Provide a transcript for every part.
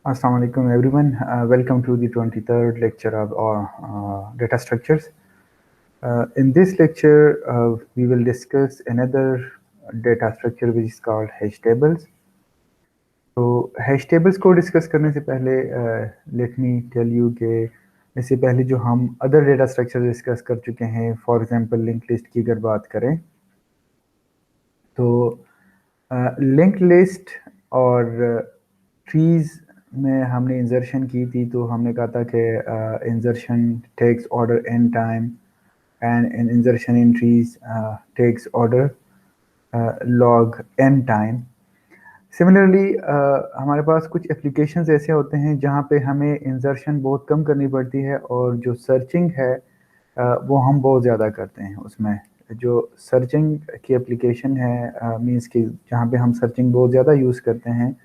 Assalamu alaikum everyone. Welcome to the 23rd lecture of data structures. In this lecture, we will discuss another data structure which is called hash tables. तो hash tables को discuss करने से पहले let me tell you कि इससे पहले जो हम अदर डेटा स्ट्रक्चर डिस्कस कर चुके हैं, फॉर एग्जांपल लिंक लिस्ट की अगर बात करें तो लिंक लिस्ट और ट्रीज में हमने इंजर्शन की थी। तो हमने कहा था कि insertion takes order n time and insertion in trees takes order log n time. Similarly हमारे पास कुछ एप्लीकेशंस ऐसे होते हैं जहाँ पे हमें इंजर्शन बहुत कम करनी पड़ती है और जो सर्चिंग है वो हम बहुत ज़्यादा करते हैं। उसमें जो सर्चिंग की एप्लीकेशन है मींस कि जहाँ पे हम सर्चिंग बहुत ज़्यादा यूज़ करते हैं,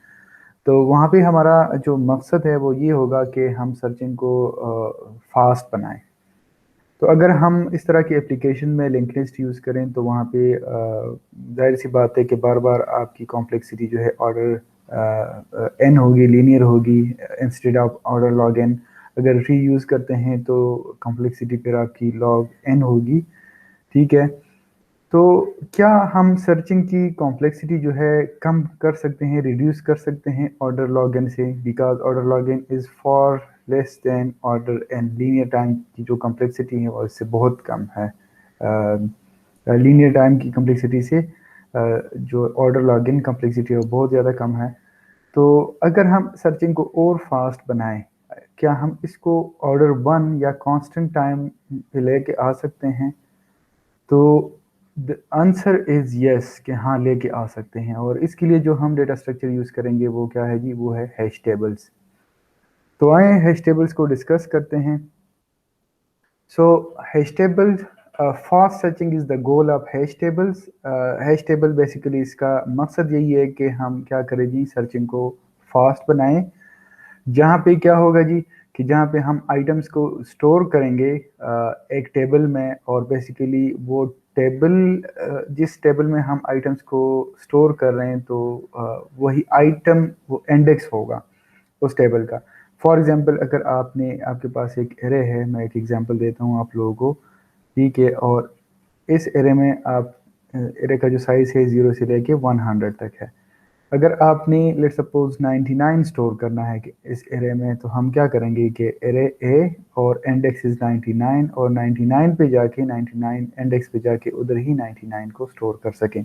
तो वहाँ पे हमारा जो मकसद है वो ये होगा कि हम सर्चिंग को फास्ट बनाएं। तो अगर हम इस तरह की एप्लीकेशन में लिंक लिस्ट यूज़ करें तो वहाँ पे जाहिर सी बात है कि बार बार आपकी कॉम्प्लेक्सिटी जो है ऑर्डर n होगी, लीनियर होगी instead of order log n। अगर री यूज़ करते हैं तो कॉम्प्लेक्सिटी फिर आपकी लॉग n होगी। ठीक है, तो क्या हम सर्चिंग की कॉम्प्लेक्सिटी जो है कम कर सकते हैं, रिड्यूस कर सकते हैं ऑर्डर लॉग n से? Because order log n is for less than order n। Linear time की जो कॉम्प्लेक्सिटी है वो इससे बहुत कम है। लीनियर टाइम की कॉम्प्लेक्सिटी से जो ऑर्डर लॉग n कॉम्प्लेक्सिटी है वो बहुत ज़्यादा कम है। तो अगर हम सर्चिंग को और फास्ट बनाएं, क्या हम इसको ऑर्डर 1 या कांस्टेंट टाइम पे लेके आ सकते हैं? तो द आंसर इज़ यस कि हाँ लेके आ सकते हैं। और इसके लिए जो हम डेटा स्ट्रक्चर यूज़ करेंगे वो क्या है जी? वो है हैश टेबल्स। तो आए हैश टेबल्स को डिस्कस करते हैं। So hash table fast searching is the goal of hash tables. Hash table basically इसका मकसद यही है कि हम क्या करें जी? सर्चिंग को फास्ट बनाएं। जहाँ पे क्या होगा जी कि जहाँ पे हम आइटम्स को स्टोर करेंगे एक टेबल में, और बेसिकली वो टेबल जिस टेबल में हम आइटम्स को स्टोर कर रहे हैं तो वही आइटम वो इंडेक्स होगा उस टेबल का। फॉर एग्जांपल अगर आपके पास एक एरे है, मैं एक एग्जांपल देता हूँ आप लोगों को। ठीक है, और इस एरे में आप एरे का जो साइज है 0 से लेके 100 तक है। अगर आपने लेट सपोज 99 स्टोर करना है कि इस एरे में, तो हम क्या करेंगे कि एरे ए और इंडेक्स इज 99 और 99 पे जाके 99 इंडेक्स पे जाके उधर ही 99 को स्टोर कर सकें।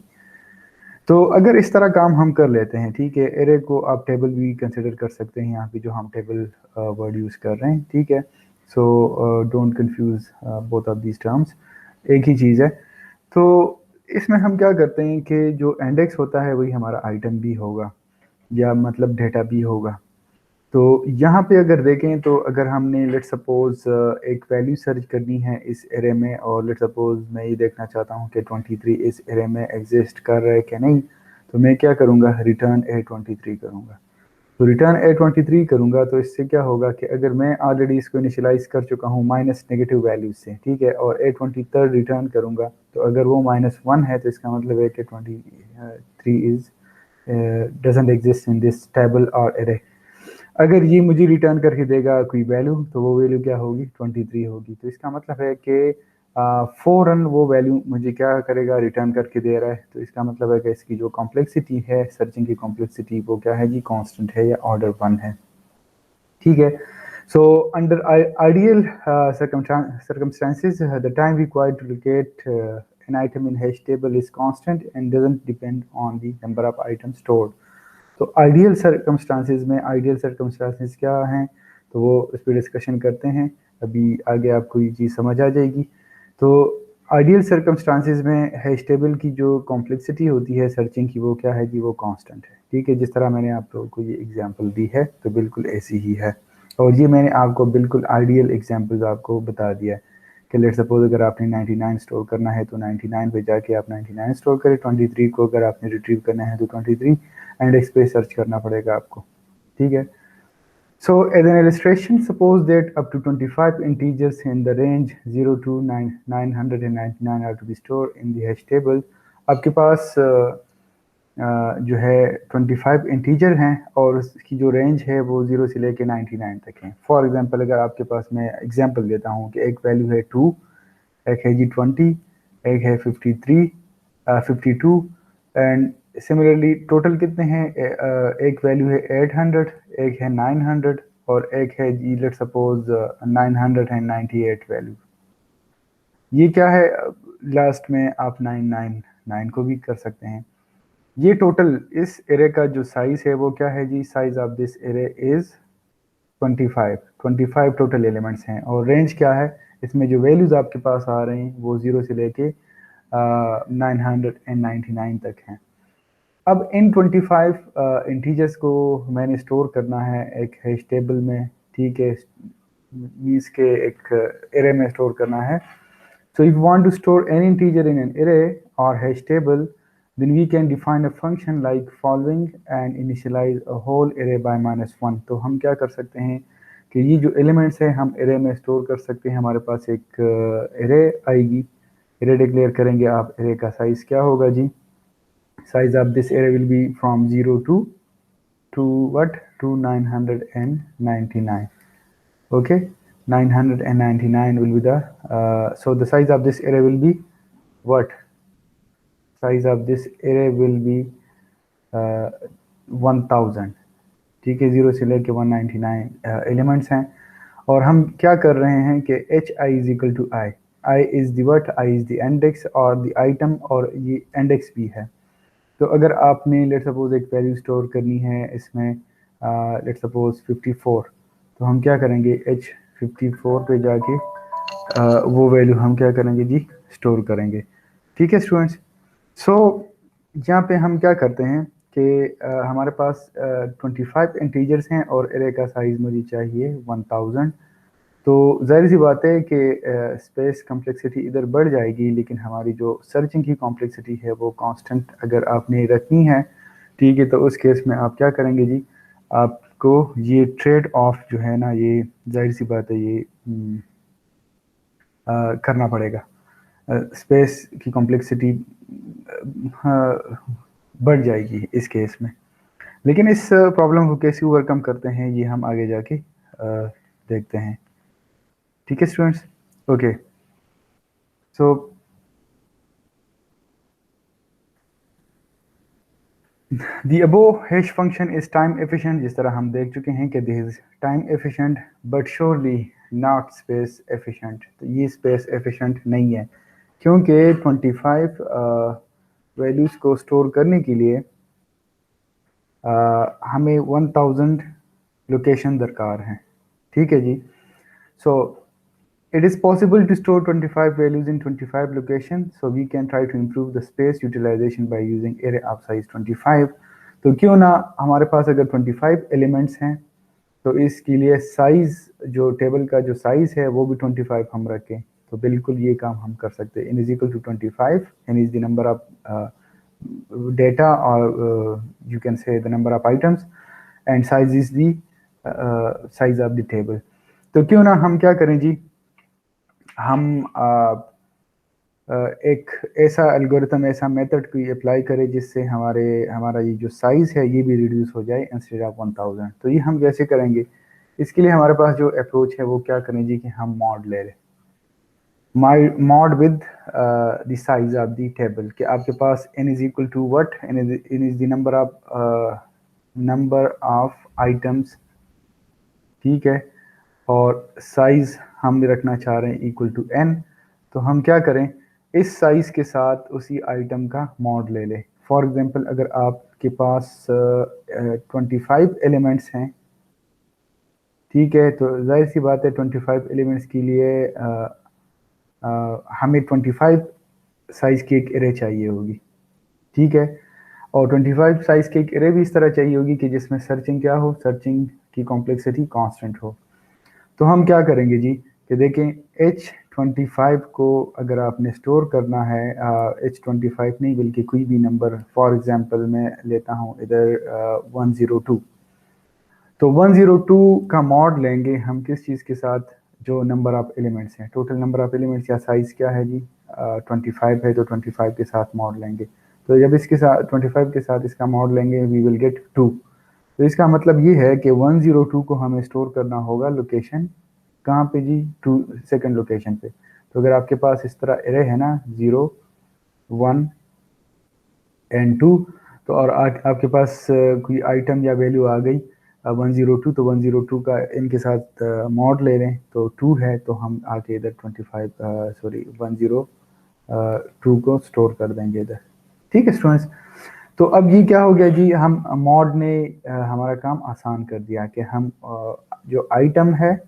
तो अगर इस तरह काम हम कर लेते हैं, ठीक है, एरे को आप टेबल भी कंसिडर कर सकते हैं यहाँ पे जो हम टेबल वर्ड यूज़ कर रहे हैं। ठीक है, so don't confuse both of these terms, एक ही चीज़ है। तो इसमें हम क्या करते हैं कि जो इंडेक्स होता है वही हमारा आइटम भी होगा या मतलब डेटा भी होगा। तो यहाँ पे अगर देखें तो अगर हमने लेट सपोज एक वैल्यू सर्च करनी है इस एरे में, और लेट सपोज मैं ये देखना चाहता हूँ कि 23 इस एरे में एग्जिस्ट कर रहा है कि नहीं, तो मैं क्या करूँगा? रिटर्न A23 करूँगा। तो रिटर्न A23 करूँगा तो इससे क्या होगा कि अगर मैं ऑलरेडी इसको इनिशियलाइज कर चुका हूँ माइनस नेगेटिव वैल्यू से, ठीक है, और A23 रिटर्न करूँगा तो अगर वो -1 है तो इसका मतलब है कि 23 is doesn't exist in this table और एरे। अगर ये मुझे रिटर्न करके देगा कोई वैल्यू तो वो वैल्यू क्या होगी? 23 होगी। तो इसका मतलब है कि फ़ौरन वो वैल्यू मुझे क्या करेगा? रिटर्न करके दे रहा है। तो इसका मतलब है कि इसकी जो कॉम्प्लेक्सिटी है, सर्चिंग की कॉम्प्लेक्सिटी, वो क्या है जी? कांस्टेंट है या ऑर्डर 1 है। ठीक है, so under ideal circumstances the time required to locate an item in hash table is constant and doesn't depend on the number of items stored। तो आइडियल सर्कमस्टांसिस में, आइडियल सर्कमस्टांसिस क्या हैं तो वो इस पर डिस्कशन करते हैं। अभी आगे आपको ये चीज़ समझ आ जाएगी। तो आइडियल सर्कमस्टांसिस में हैश टेबल की जो कॉम्प्लेक्सिटी होती है सर्चिंग की, वो क्या है जी? वो कांस्टेंट है। ठीक है, जिस तरह मैंने आप लोगों को ये एग्जांपल दी है तो बिल्कुल ऐसी ही है। और ये मैंने आपको बिल्कुल आइडियल एग्जांपल्स आपको बता दिया है कि लेट सपोज अगर आपने 99 स्टोर करना है तो 99 पे जाके आप 99 स्टोर करें। 23 को अगर आपने रिट्रीव करना है तो 23 इंडेक्स पे सर्च करना पड़ेगा आपको। ठीक है, so as an illustration, suppose that up to 25 integers in the range 0 to 999 are to be stored in the hash table। आपके पास जो है 25 इंटीजर हैं और उसकी जो रेंज है वो 0 से लेके 99 तक है। फॉर एग्जांपल अगर आपके पास, मैं एग्जांपल देता हूँ कि एक वैल्यू है 2, एक है जी 20, एक है 53, 52 एंड सिमिलरली टोटल कितने हैं? एक वैल्यू है 800, एक है 900 और एक है जी लेट सपोज 998 वैल्यू। ये क्या है? लास्ट में आप 999 को भी कर सकते हैं। ये टोटल इस एरे का जो साइज है वो क्या है जी? Size of this array is 25 total elements हैं और रेंज क्या है? इसमें जो वैल्यूज आपके पास आ रही हैं वो 0 से लेके 999 तक हैं। अब इन 25 इंटीजर्स को मैंने स्टोर करना है एक हैश टेबल में, ठीक है, इसके एक एरे में स्टोर करना है। So if you want to store any integer in an array or hash table, then we can define a function like following and initialize a whole array by -1। तो हम क्या कर सकते हैं कि ये जो एलिमेंट्स हैं हम array में स्टोर कर सकते हैं। हमारे पास एक array आएगी, array डिक्लेयर करेंगे आप। array का साइज क्या होगा जी? Size of this array will be from 0 to what? To 999. Okay, 999 will be the so the size of this array will be what? Size of this array will be 1000। ठीक है, 0 से लेके 199 elements हैं और हम क्या कर रहे हैं कि H I is equal to I. I is the what, I is the index और द आइटम, और ये इंडेक्स भी है। तो अगर आपने लेट सपोज एक वैल्यू स्टोर करनी है इसमें लेट सपोज 54, तो हम क्या करेंगे? H54 पे जाके वो वैल्यू हम क्या करेंगे जी? स्टोर करेंगे। ठीक है स्टूडेंट्स। सो यहाँ पे हम क्या करते हैं कि हमारे पास 25 इंटीजर्स हैं और एरे का साइज मुझे चाहिए 1000। तो जाहिर सी बात है कि स्पेस कॉम्प्लेक्सिटी इधर बढ़ जाएगी, लेकिन हमारी जो सर्चिंग की कॉम्प्लेक्सिटी है वो कांस्टेंट अगर आपने रखनी है, ठीक है, तो उस केस में आप क्या करेंगे जी? आपको ये ट्रेड ऑफ जो है ना, ये जाहिर सी बात है ये करना पड़ेगा। स्पेस की कॉम्प्लेक्सिटी बढ़ जाएगी इस केस में। लेकिन इस प्रॉब्लम को कैसे ओवरकम करते हैं ये हम आगे जाके देखते हैं। ठीक है students, okay. So the above hash function is time efficient. जिस तरह हम देख चुके हैं कि this is time efficient but surely not space efficient. तो ये स्पेस एफिशिएंट नहीं है क्योंकि 25 वैल्यूज़ को स्टोर करने के लिए हमें 1000 लोकेशन दरकार हैं। ठीक है जी। सो it is possible to store 25 values in 25 locations, so we can try to improve the space utilization by using array of size 25। तो क्यों ना हमारे पास अगर 25 एलिमेंट्स हैं तो इसके लिए साइज, जो टेबल का जो साइज है वो भी 25 हम रखें। तो बिल्कुल ये काम हम कर सकते हैं। n is equal to 25, n is the number of data or you can say the number of items and size is the size of the table। तो क्यों ना हम क्या करें जी? हम एक ऐसा एल्गोरिथम, ऐसा मेथड को अप्लाई करें जिससे हमारा ये जो साइज है ये भी रिड्यूस हो जाए इंस्टेड ऑफ 1000। तो ये हम कैसे करेंगे? इसके लिए हमारे पास जो अप्रोच है वो क्या करें जी कि हम मॉड ले लें। Mod with the size of the table कि आपके पास n is equal to what? n is the number of items, ठीक है, और साइज हम रखना चाह रहे हैं इक्वल टू n। तो हम क्या करें? इस साइज के साथ उसी आइटम का मॉड ले लें। फॉर एग्जांपल अगर आपके पास 25 एलिमेंट्स हैं, ठीक है, तो जाहिर सी बात है 25 एलिमेंट्स के लिए हमें 25 साइज की एक एरे चाहिए होगी, ठीक है, और 25 साइज की एक एरे भी इस तरह चाहिए होगी कि जिसमें सर्चिंग क्या हो? सर्चिंग की कॉम्प्लेक्सिटी कांस्टेंट हो। तो हम क्या करेंगे जी कि देखें, H25 को अगर आपने स्टोर करना है, H25 नहीं बल्कि कोई भी नंबर, फॉर एग्जांपल मैं लेता हूँ इधर 102। तो 102 का मॉड लेंगे हम किस चीज़ के साथ? जो नंबर ऑफ एलिमेंट्स हैं, टोटल नंबर ऑफ एलिमेंट्स या साइज क्या है जी? 25 है, तो 25 के साथ मॉड लेंगे। तो जब इसके साथ 25 के साथ इसका मॉड लेंगे वी विल गेट 2। तो इसका मतलब ये है कि 102 को हमें स्टोर करना होगा लोकेशन कहाँ पे जी, 2 सेकंड लोकेशन पे। तो अगर आपके पास इस तरह एरे है ना 0 1 एंड 2, तो और आपके पास कोई आइटम या वैल्यू आ गई 102, तो 102 का इनके साथ मॉड ले लें, तो 2 है तो हम आके इधर 25 सॉरी 102 को स्टोर कर देंगे इधर। ठीक है स्टूडेंट्स, तो अब ये क्या हो गया जी, हम मॉड ने हमारा काम आसान कर दिया कि हम जो आइटम है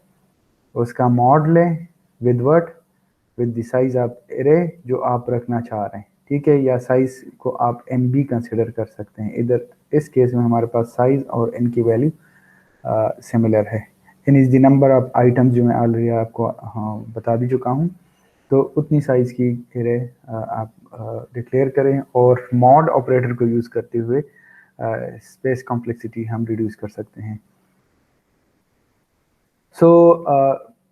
उसका मॉड लें with what, with the size of array जो आप रखना चाह रहे हैं। ठीक है, या साइज को आप एन बी कंसिडर कर सकते हैं। इधर इस केस में हमारे पास साइज और एन की वैल्यू सिमिलर है। N is the number of items जो मैं ऑलरेडी आपको बता भी चुका हूँ। तो उतनी साइज की एरे आप डिक्लेयर करें और मॉड ऑपरेटर को यूज़ करते हुए स्पेस कॉम्प्लेक्सिटी हम रिड्यूस कर सकते हैं। सो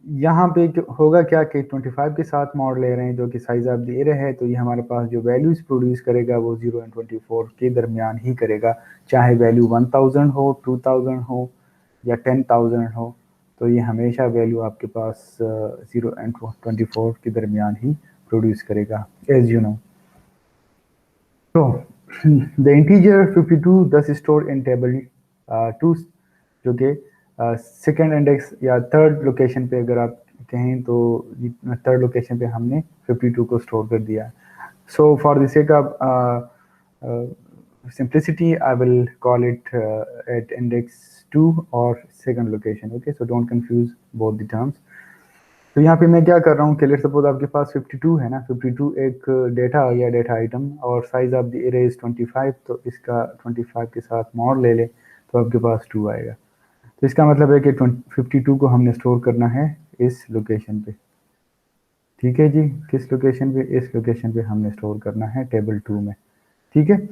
यहाँ पे होगा क्या कि 25 के साथ मॉड ले रहे हैं जो कि साइज ऑफ द एरे है, तो ये हमारे पास जो वैल्यूज प्रोड्यूस करेगा वो 0 एंड 24 के दरमियान ही करेगा, चाहे वैल्यू 1000 हो, 2000 हो या 10,000 हो। तो ये हमेशा वैल्यू आपके पास 0 एंड 24 के दरमियान ही प्रोड्यूस करेगा, एज यू नो। तो द इंटीजर 52 दस स्टोर इन टेबल 2, जो कि सेकेंड इंडेक्स या थर्ड लोकेशन पे अगर आप कहें तो थर्ड लोकेशन पे हमने 52 को स्टोर कर दिया। So for the sake of simplicity I will call it at index 2 or second location. Okay, so don't confuse both the terms. तो यहाँ पे मैं क्या कर रहा हूँ कि लेट्स सपोज आपके पास 52 है ना, 52 एक डेटा या डेटा आइटम और size of the array is 25, तो इसका 25 के साथ मॉड ले ले तो आपके पास 2 आएगा। तो इसका मतलब है कि 52 को हमने स्टोर करना है इस लोकेशन पे। ठीक है जी, किस लोकेशन पे, इस लोकेशन पे हमने स्टोर करना है टेबल 2 में। ठीक है,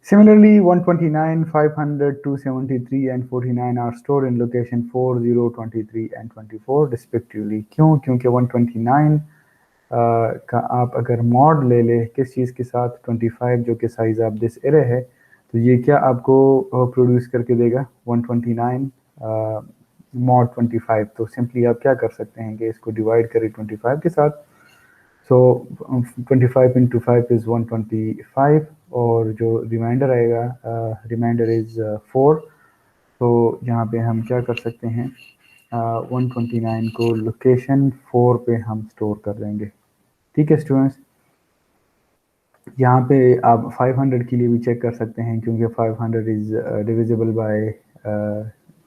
Similarly, 129, 500, 273 and 49 are stored in location 4, 0, 23 and 24 respectively. क्यों? क्योंकि 129 का आप अगर मॉड ले ले किस चीज़ के साथ, 25 जो कि साइज ऑफ दिस एरे है, तो ये क्या आपको प्रोड्यूस करके देगा 129 मॉड 25। तो सिंपली आप क्या कर सकते हैं कि इसको डिवाइड करें 25 के साथ। सो 25 इंटू 5 इज़ 125 और जो रिमाइंडर आएगा रिमाइंडर इज़ 4। तो यहाँ पे हम क्या कर सकते हैं 129 को लोकेशन 4 पे हम स्टोर कर देंगे। ठीक है स्टूडेंट्स, यहाँ पे आप 500 के लिए भी चेक कर सकते हैं क्योंकि 500 इज़ डिविजिबल बाय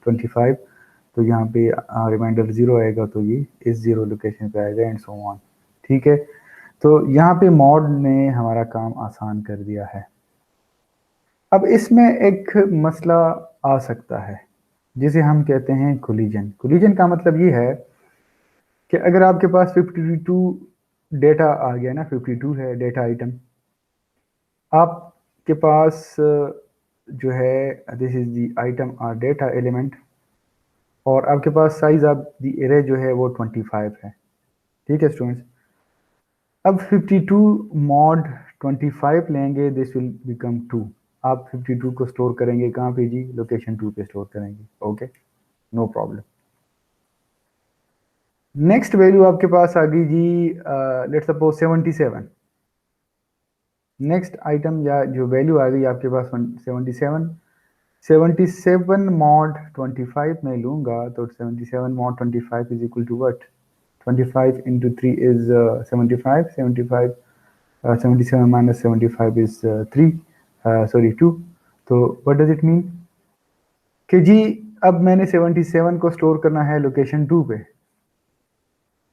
25। तो यहाँ पे रिमाइंडर 0 आएगा तो ये इस 0 लोकेशन पे आएगा एंड सो ऑन। ठीक है, तो यहाँ पे मॉड ने हमारा काम आसान कर दिया है। अब इसमें एक मसला आ सकता है जिसे हम कहते हैं कोलिजन। कोलिजन का मतलब ये है कि अगर आपके पास 52 डेटा आ गया ना, 52 है डेटा आइटम आपके पास जो है, दिस इज द आइटम और डेटा एलिमेंट, और आपके पास साइज ऑफ द एरे जो है वो 25 है। ठीक है स्टूडेंट्स, अब 52 मॉड 25 लेंगे, दिस विल बिकम 2। आप 52 को स्टोर करेंगे कहाँ पे जी, लोकेशन 2 पे स्टोर करेंगे। Okay, no problem. Next value आपके पास आ गई जी, लेट्स सपोज 77। नेक्स्ट आइटम या जो वैल्यू आ गई आपके पास 77। 77 मॉड 25 में लूंगा तो 77 mod 25 is equal to what, 25 into 3 is 75, 75 77 minus 75 is 3, sorry 2। तो what does it mean कि जी अब मैंने 77 को स्टोर करना है लोकेशन 2 पे।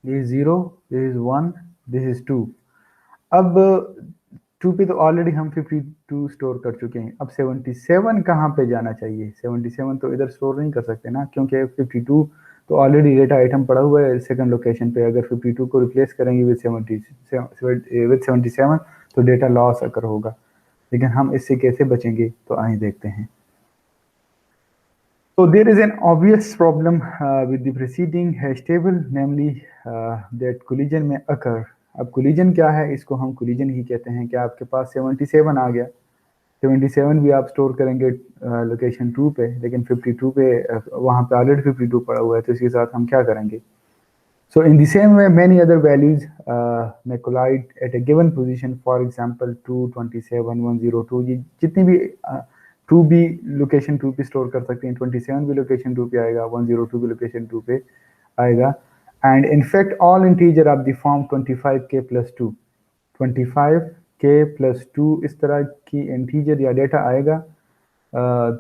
This is 0, this is 1, this is 2। अब 2 पे तो ऑलरेडी हम 52 स्टोर कर चुके हैं। अब 77 कहाँ पे जाना चाहिए, 77 तो इधर स्टोर नहीं कर सकते ना क्योंकि 52 तो ऑलरेडी डेटा आइटम पड़ा हुआ है सेकंड लोकेशन पे। अगर 52 को रिप्लेस करेंगे विद 77 तो डेटा लॉस अकर होगा। लेकिन हम इससे कैसे बचेंगे तो आइए देखते हैं। So there is an obvious problem with the preceding hash table, namely that collision may occur अब कोलिजन क्या है, इसको हम कोलिजन ही कहते हैं। क्या आपके पास 77 आ गया, 77 भी आप स्टोर करेंगे लोकेशन 2 पे, लेकिन 52 पे वहाँ पे ऑलरेडी 52 पड़ा हुआ है, तो इसके साथ हम क्या करेंगे। So in the same way, many other values may collide at a given position. For example, 227, 102, ये जितनी भी 2 भी लोकेशन 2 पे स्टोर कर सकते हैं, 27 भी लोकेशन 2 पे आएगा, 102 भी लोकेशन 2 पे आएगा। And in fact, all integer of the form 25k plus 2, 25k plus 2 इस तरह की इंटीजर या डेटा आएगा,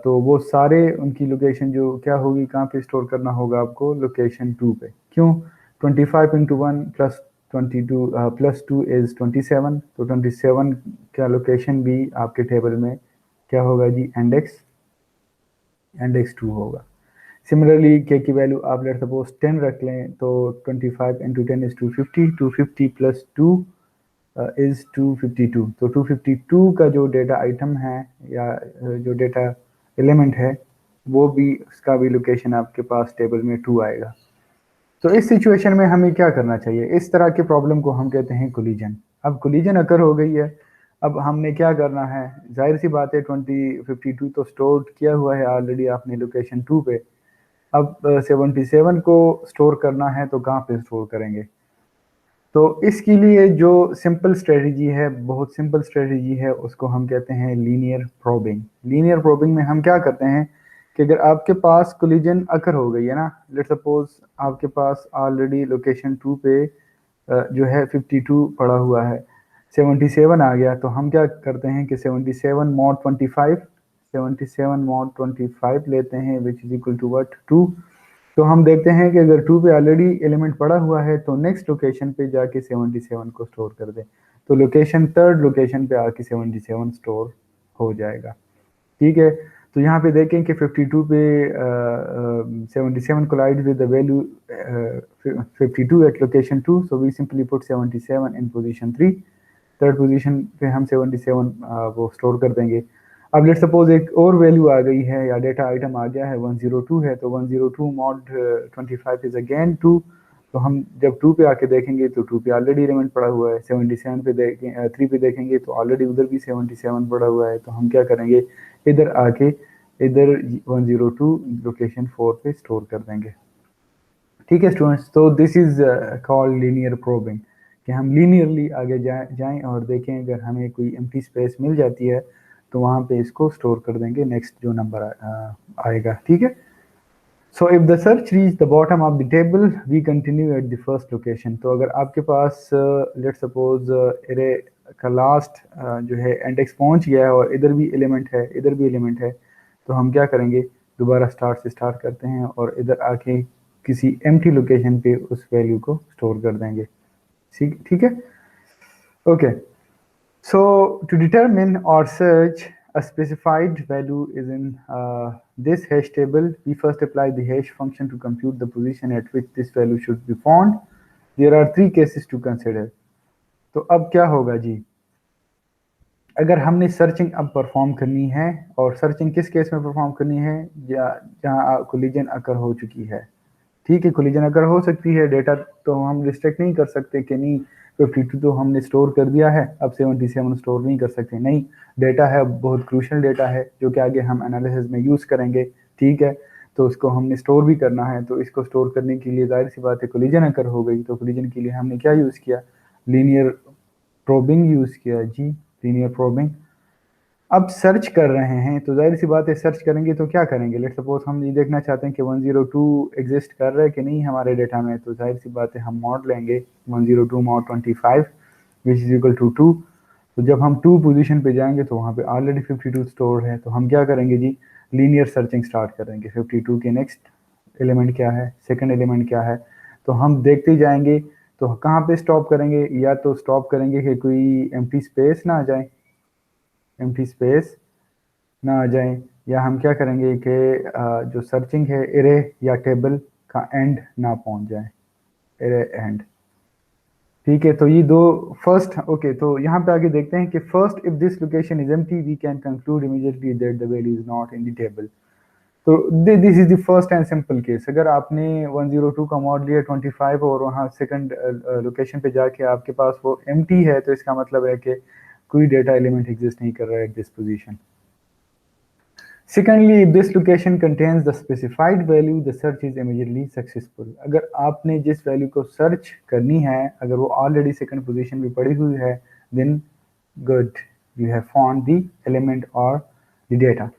तो वो सारे उनकी लोकेशन जो क्या होगी, कहाँ पे स्टोर करना होगा आपको, लोकेशन 2 पे। क्यों, 25 इंटू 1 प्लस 22 प्लस 2 इज 27, तो 27 का लोकेशन भी आपके टेबल में क्या होगा जी, इंडेक्स 2 होगा। सिमिलरली के की वैल्यू आप लेट सपोज 10 रख लें, तो 25 इंटू 10 इज 250, 250 प्लस 2 इज 252, तो 252 का जो डेटा आइटम है या जो डेटा एलिमेंट है, वो भी उसका भी लोकेशन आपके पास टेबल में 2 आएगा। तो इस सिचुएशन में हमें क्या करना चाहिए, इस तरह के प्रॉब्लम को हम कहते हैं कोलिजन। अब कोलिजन अकर हो गई है, अब हमने क्या करना है, जाहिर सी बात है 2052 तो स्टोर किया हुआ है ऑलरेडी आपने लोकेशन 2 पे। अब 77 को स्टोर करना है, तो कहाँ पे स्टोर करेंगे। तो इसके लिए जो सिंपल स्ट्रेटजी है, बहुत सिंपल स्ट्रेटजी है, उसको हम कहते हैं लीनियर प्रोबिंग। लीनियर प्रोबिंग में हम क्या करते हैं कि अगर आपके पास कोलिजन अकर हो गई है ना, लेट सपोज आपके पास ऑलरेडी लोकेशन 2 पे जो है 52 पड़ा हुआ है, 77 आ गया, तो हम क्या करते हैं कि 77 mod 25, 77 mod 25 लेते हैं, which is equal to what, 2। तो हम देखते हैं कि अगर 2 पे ऑलरेडी एलिमेंट पड़ा हुआ है, तो नेक्स्ट लोकेशन पे जाके 77 को स्टोर कर दें, तो लोकेशन थर्ड लोकेशन पे आके 77 स्टोर हो जाएगा। ठीक है, तो यहाँ पे देखें कि 52 पे 77 collide with the value 52 at location 2, so we simply put 77 in position 3, third position पे हम 77 वो स्टोर कर देंगे। अब लेट सपोज एक और वैल्यू आ गई है या डेटा आइटम आ गया है 102 है, तो 102 मॉड 25 इज अगेन 2, तो हम जब 2 पे आके देखेंगे तो 2 पे ऑलरेडी एलिमेंट पड़ा हुआ है, 77 पे देखें 3 पे देखेंगे तो ऑलरेडी उधर भी 77 पड़ा हुआ है, तो हम क्या करेंगे, इधर आके इधर 102 लोकेशन 4 पे स्टोर कर देंगे। ठीक है स्टूडेंट्स, तो this is called linear probing, कि हम लीनियरली आगे जाएं और देखें अगर हमें कोई एम्प्टी स्पेस मिल जाती है तो वहाँ पे इसको स्टोर कर देंगे नेक्स्ट जो नंबर आएगा। ठीक है, so if the search reach the bottom of the table we continue at the first location. तो अगर आपके पास लेट सपोज एरे का लास्ट जो है इंडेक्स पहुंच गया है और इधर भी एलिमेंट है, इधर भी एलिमेंट है, तो हम क्या करेंगे, दोबारा स्टार्ट से स्टार्ट करते हैं और इधर आके किसी एम्प्टी लोकेशन पे उस वैल्यू को स्टोर कर देंगे। ठीक है, okay. So to determine or search a specified value is in this hash table, we first apply the hash function to compute the position at which this value should be found. There are 3 cases to consider. तो अब क्या होगा जी, अगर हमने searching अब perform करनी है, और सर्चिंग किस केस में परफॉर्म करनी है, जहाँ कोलिजन अकर हो चुकी है। ठीक है, कोलिजन अगर हो सकती है, डेटा तो हम रिस्ट्रिक्ट नहीं कर सकते कि नहीं 52 तो हमने स्टोर कर दिया है, अब 77 स्टोर नहीं कर सकते, नहीं, डेटा है, बहुत क्रूशल डेटा है जो कि आगे हम एनालिसिस में यूज़ करेंगे। ठीक है, तो उसको हमने स्टोर भी करना है, तो इसको स्टोर करने के लिए जाहिर सी बात है कोलिजन अकर हो गई, तो कोलिजन के लिए हमने क्या यूज़ किया, लीनियर प्रोबिंग यूज़ किया जी, लीनियर प्रोबिंग। अब सर्च कर रहे हैं, तो जाहिर सी बात है सर्च करेंगे तो क्या करेंगे, लेट सपोज हम ये देखना चाहते हैं कि 102 एग्जिस्ट कर रहा है कि नहीं हमारे डेटा में, तो जाहिर सी बात है हम मॉड लेंगे 102 mod 25 which is equal to 2। तो जब हम 2 पोजीशन पे जाएंगे तो वहाँ पे ऑलरेडी 52 स्टोर है, तो हम क्या करेंगे जी, लीनियर सर्चिंग स्टार्ट करेंगे। 52 के नेक्स्ट एलिमेंट क्या है, सेकंड एलिमेंट क्या है, तो हम देखते जाएंगे। तो कहाँ पे स्टॉप करेंगे, या तो स्टॉप करेंगे कि कोई एम्प्टी स्पेस ना आ जाए, एम्प्टी स्पेस ना आ जाए, या हम क्या करेंगे कि जो सर्चिंग है एरे या टेबल का एंड ना पहुंच जाए, एरे एंड। ठीक है, तो ये दो फर्स्ट, ओके, तो यहाँ पे आगे देखते हैं कि first if this location is empty we can conclude immediately that the value is not in the table. तो this is the first and simple case. अगर आपने 102 का मॉड लिया 25 और वहाँ सेकंड लोकेशन पे जाके आपके पास वो एम्प्टी है, तो इसका मतलब है कि कोई डेटा एलिमेंट एग्जिस्ट नहीं कर रहा है at this position. Secondly, if this location contains the specified value, the search is immediately successful. अगर आपने जिस वैल्यू को सर्च करनी है, अगर वो ऑलरेडी सेकंड पोजीशन पे पड़ी हुई है, then good, you have found the element or the data.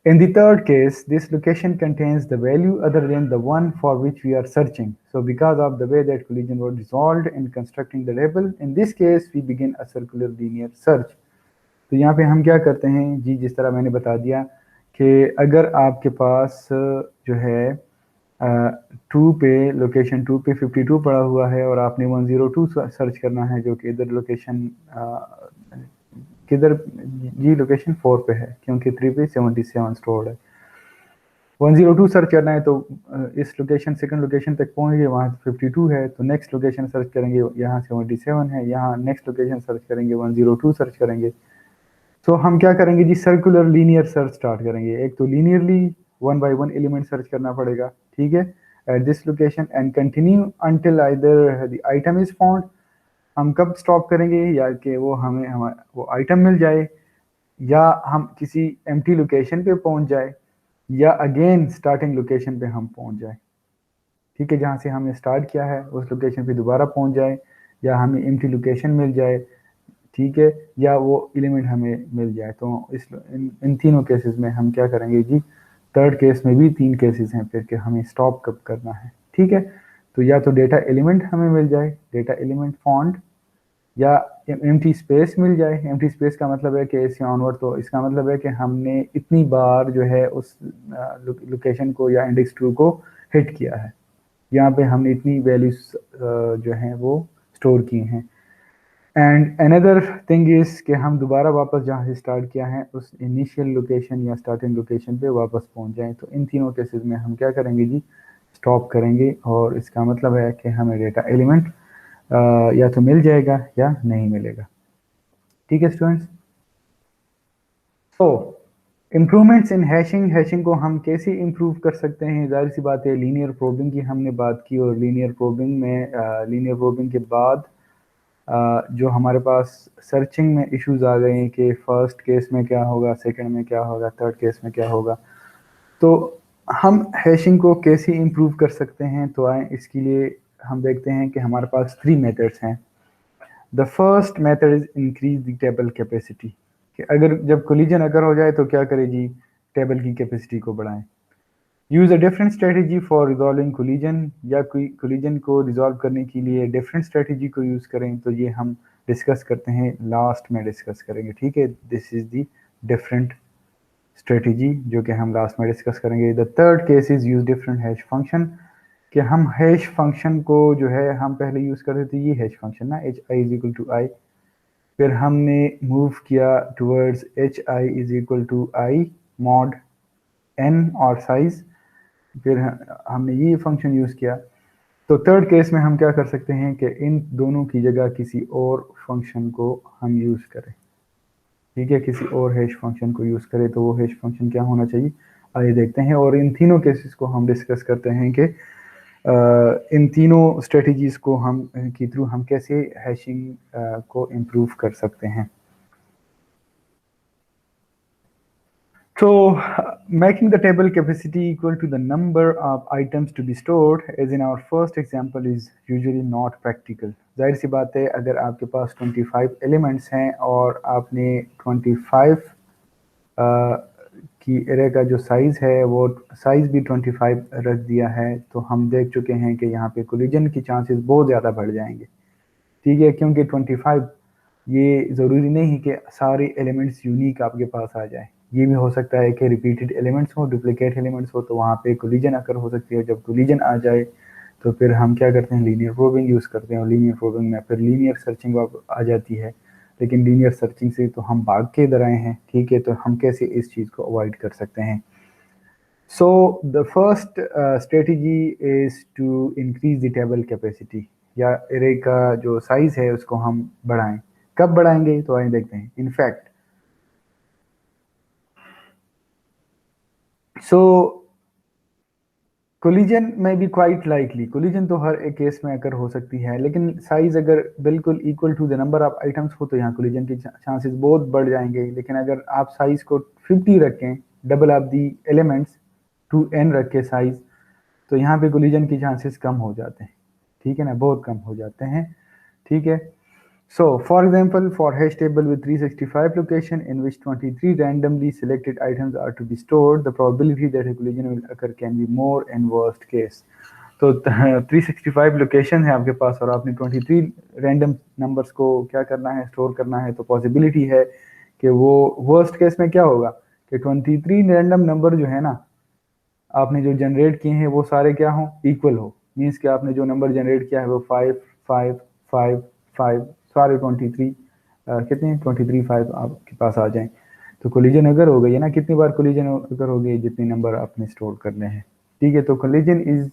In the third case, this location contains the value other than the one for which we are searching. So because of the way that collision was resolved in constructing the label, in this case we begin a circular linear search. तो यहाँ पे हम क्या करते हैं जी, जिस तरह मैंने बता दिया कि अगर आपके पास जो है 2 पे लोकेशन 2 पे 52 पड़ा हुआ है और आपने 102 सर्च करना है, जो कि इधर लोकेशन किधर जी, लोकेशन 4 पे है क्योंकि 3 पे 77 स्टोर्ड है। 102 सर्च करना है तो इस लोकेशन सेकंड लोकेशन तक पहुंच गए, वहाँ 52 है, तो नेक्स्ट लोकेशन सर्च करेंगे, यहाँ 77 है, यहाँ नेक्स्ट लोकेशन सर्च करेंगे 102 सर्च करेंगे। तो हम क्या करेंगे जी, सर्कुलर लीनियर सर्च स्टार्ट करेंगे। एक तो लीनियरली 1 बाय 1 एलिमेंट सर्च करना पड़ेगा, ठीक है, at this location and continue until either the item is found. हम कब स्टॉप करेंगे, या कि वो हमें वो आइटम मिल जाए, या हम किसी एम्प्टी लोकेशन पे पहुंच जाए, या अगेन स्टार्टिंग लोकेशन पे हम पहुंच जाए, ठीक है, जहाँ से हमने स्टार्ट किया है उस लोकेशन पे दोबारा पहुंच जाए, या हमें एम्प्टी लोकेशन मिल जाए, ठीक है, या वो एलिमेंट हमें मिल जाए। तो इन तीनों केसेस में हम क्या करेंगे जी, थर्ड केस में भी 3 केसेस हैं फिर कि हमें स्टॉप कब करना है, ठीक है। तो या तो डेटा एलिमेंट हमें मिल जाए, डेटा एलिमेंट फाउंड, या एम्प्टी स्पेस मिल जाए। एम्प्टी स्पेस का मतलब है कि इससे ऑनवर्ड, तो इसका मतलब है कि हमने इतनी बार जो है उस लोकेशन को या इंडेक्स 2 को हिट किया है, यहाँ पे हमने इतनी वैल्यूज जो हैं वो स्टोर की हैं। एंड अनदर थिंग इज कि हम दोबारा वापस जहाँ से स्टार्ट किया है उस इनिशियल लोकेशन या स्टार्टिंग लोकेशन पे वापस पहुँच जाएं। तो इन तीनों केसेस में हम क्या करेंगे जी, स्टॉप करेंगे, और इसका मतलब है कि हमें डेटा एलिमेंट या तो मिल जाएगा या नहीं मिलेगा, ठीक है स्टूडेंट्स। तो इम्प्रूवमेंट्स इन हैशिंग, हैशिंग को हम कैसे इम्प्रूव कर सकते हैं, जाहिर सी बात है लीनियर प्रोबिंग की हमने बात की, और लीनियर प्रोबिंग में लीनियर प्रोबिंग के बाद जो हमारे पास सर्चिंग में इश्यूज आ गए हैं कि फर्स्ट केस में क्या होगा, सेकंड में क्या होगा, थर्ड केस में क्या होगा, तो हम हैशिंग को कैसे इम्प्रूव कर सकते हैं। तो आए इसके लिए हम देखते हैं कि हमारे पास 3 मेथड्स हैं। The first method is increase the table capacity, कि अगर जब कोलिजन अगर हो जाए तो क्या करें जी, टेबल की कैपेसिटी को बढ़ाएं। Use a different strategy for resolving collision, या कोई कोलिजन को रिजॉल्व करने के लिए डिफरेंट स्ट्रेटेजी को यूज करें। तो ये हम डिस्कस करते हैं, लास्ट में डिस्कस करेंगे, ठीक है। This is the different strategy जो कि हम लास्ट में डिस्कस करेंगे। The third case is use different hash function, कि हम हैश फंक्शन को जो है हम पहले यूज करते थे ये हैश फंक्शन ना, h I is equal to i, फिर हमने मूव किया towards h I is equal to i mod n और साइज, फिर हमने ये फंक्शन यूज़ किया। तो थर्ड केस में हम क्या कर सकते हैं कि इन दोनों की जगह किसी और फंक्शन को हम यूज़ करें, ठीक है, किसी और हैश फंक्शन को यूज़ करें। तो वो हैश फंक्शन क्या होना चाहिए, आइए देखते हैं, और इन तीनों केसेस को हम डिस्कस करते हैं कि इन तीनों स्ट्रेटजीज को हम के थ्रू हम कैसे हैशिंग को इम्प्रूव कर सकते हैं। So, making the table capacity equal to the number of items to be stored, as in our first example, is usually not practical. जाहिर सी बात है, अगर आपके पास 25 एलिमेंट्स हैं और आपने 25 की एरे का जो साइज़ है वो साइज़ भी 25 रख दिया है, तो हम देख चुके हैं कि यहाँ पे कोलिजन की चांसेस बहुत ज़्यादा बढ़ जाएंगे, ठीक है, क्योंकि 25 ये ज़रूरी नहीं है कि सारे एलिमेंट्स यूनिक आपके पास आ जाए, ये भी हो सकता है कि रिपीटेड एलिमेंट्स हो, डुप्लीकेट एलिमेंट्स हो, तो वहाँ पे कोलिजन अकर हो सकती है। जब कोलिजन आ जाए तो फिर हम क्या करते हैं, लीनियर प्रोबिंग यूज़ करते हैं, और लीनियर प्रोबिंग में फिर लीनियर सर्चिंग आ जाती है। लेकिन लीनियर सर्चिंग से तो हम भाग के इधर आए हैं, ठीक है, तो हम कैसे इस चीज़ को अवॉइड कर सकते हैं। So the first strategy is to increase the table capacity, या एरे का जो साइज़ है उसको हम बढ़ाएं। कब बढ़ाएंगे, तो आइए देखते हैं। इनफैक्ट सो कोलिजन में भी क्वाइट लाइकली, कोलिजन तो हर एक केस में अगर हो सकती है, लेकिन साइज अगर बिल्कुल equal to the number of items हो तो यहाँ कोलिजन के चांसेस बहुत बढ़ जाएंगे। लेकिन अगर आप साइज को 50 रखें, double of the elements, 2n रख के साइज, तो यहाँ पे कोलिजन के चांसेस कम हो जाते हैं। ठीक है ना, बहुत कम हो जाते हैं। ठीक है। So, for example, for hash table with 365 location in which 23 randomly selected items are to be stored, the probability that a collision will occur can be more in worst case. तो 365 लोकेशन है आपके पास और आपने 23 random numbers को क्या करना है, store करना है, तो पॉसिबिलिटी है कि वो वर्स्ट केस में क्या होगा कि 23 रैंडम नंबर जो है ना आपने जो जनरेट किए हैं वो सारे क्या हों, इक्वल हो। मीन्स कि आपने जो नंबर जनरेट किया है वो 5 5 5 5 सारे 23 कितने 23 5 आपके पास आ जाएं। तो कोलिजन अगर हो गई है ना, कितनी बार कोलिजन अगर हो गई, जितने नंबर आपने स्टोर करने हैं। ठीक है। तो कोलिजन इज